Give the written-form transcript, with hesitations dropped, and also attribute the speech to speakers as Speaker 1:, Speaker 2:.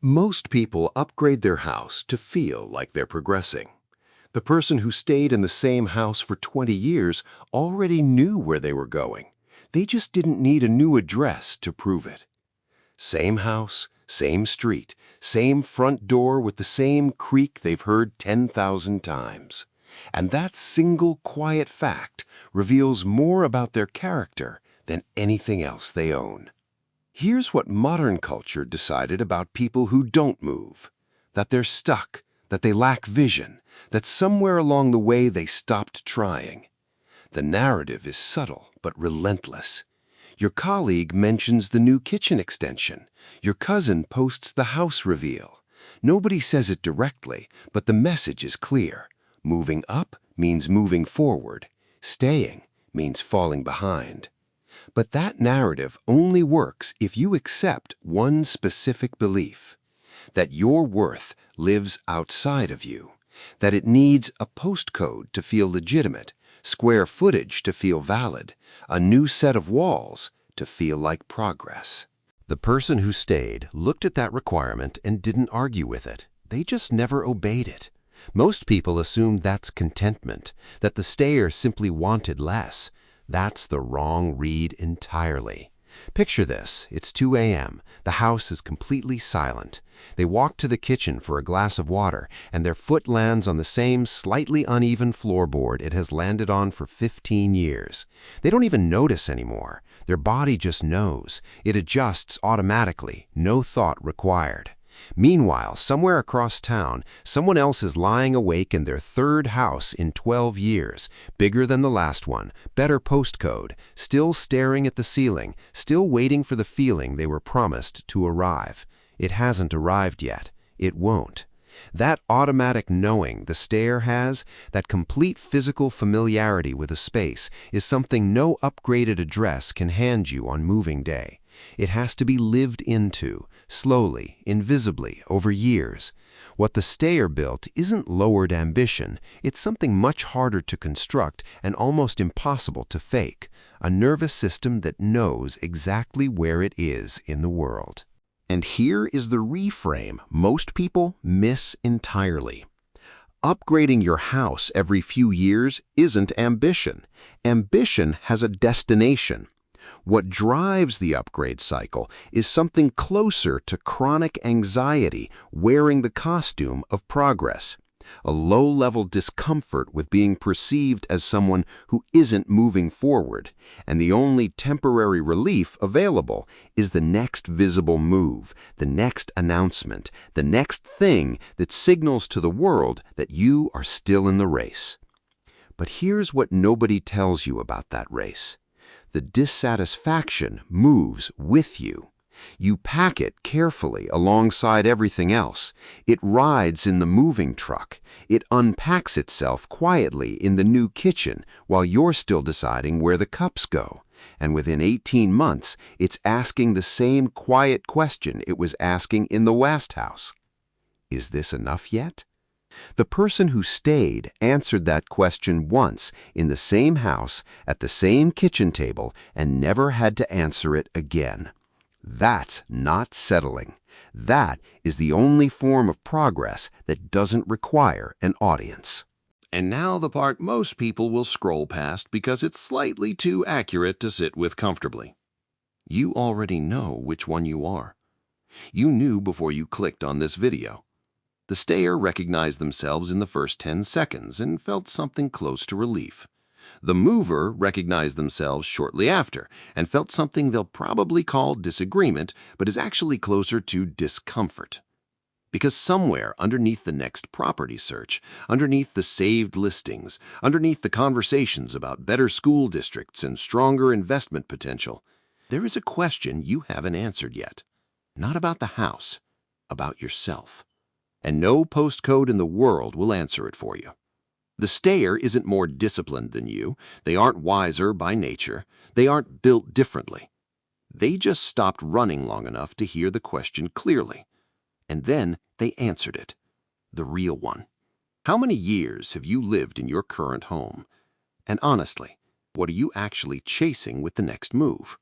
Speaker 1: Most people upgrade their house to feel like they're progressing. The person who stayed in the same house for 20 years already knew where they were going. They just didn't need a new address to prove it. Same house, same street, same front door with the same creak they've heard 10,000 times. And that single quiet fact reveals more about their character than anything else they own. Here's what modern culture decided about people who don't move: that they're stuck, that they lack vision, that somewhere along the way they stopped trying. The narrative is subtle but relentless. Your colleague mentions the new kitchen extension. Your cousin posts the house reveal. Nobody says it directly, but the message is clear. Moving up means moving forward. Staying means falling behind. But that narrative only works if you accept one specific belief: that your worth lives outside of you, that it needs a postcode to feel legitimate, square footage to feel valid, a new set of walls to feel like progress. The person who stayed looked at that requirement and didn't argue with it. They just never obeyed it. Most people assume that's contentment, that the stayer simply wanted less. That's the wrong read entirely. Picture this. It's 2 a.m. The house is completely silent. They walk to the kitchen for a glass of water, and their foot lands on the same slightly uneven floorboard it has landed on for 15 years. They don't even notice anymore. Their body just knows. It adjusts automatically, no thought required. Meanwhile, somewhere across town, someone else is lying awake in their third house in 12 years, bigger than the last one, better postcode, still staring at the ceiling, still waiting for the feeling they were promised to arrive. It hasn't arrived yet. It won't. That automatic knowing the stayer has, that complete physical familiarity with a space, is something no upgraded address can hand you on moving day. It has to be lived into, slowly, invisibly, over years. What the stayer built isn't lowered ambition. It's something much harder to construct and almost impossible to fake: a nervous system that knows exactly where it is in the world. And here is the reframe most people miss entirely. Upgrading your house every few years isn't ambition. Ambition has a destination. What drives the upgrade cycle is something closer to chronic anxiety wearing the costume of progress, a low-level discomfort with being perceived as someone who isn't moving forward, and the only temporary relief available is the next visible move, the next announcement, the next thing that signals to the world that you are still in the race. But here's what nobody tells you about that race. The dissatisfaction moves with you. You pack it carefully alongside everything else. It rides in the moving truck. It unpacks itself quietly in the new kitchen while you're still deciding where the cups go. And within 18 months, it's asking the same quiet question it was asking in the last house. Is this enough yet? The person who stayed answered that question once in the same house at the same kitchen table and never had to answer it again. That's not settling. That is the only form of progress that doesn't require an audience.
Speaker 2: And now the part most people will scroll past because it's slightly too accurate to sit with comfortably. You already know which one you are. You knew before you clicked on this video. The stayer recognized themselves in the first 10 seconds and felt something close to relief. The mover recognized themselves shortly after and felt something they'll probably call disagreement, but is actually closer to discomfort. Because somewhere underneath the next property search, underneath the saved listings, underneath the conversations about better school districts and stronger investment potential, there is a question you haven't answered yet. Not about the house, about yourself. And no postcode in the world will answer it for you. The stayer isn't more disciplined than you. They aren't wiser by nature. They aren't built differently. They just stopped running long enough to hear the question clearly. And then they answered it. The real one. How many years have you lived in your current home? And honestly, what are you actually chasing with the next move?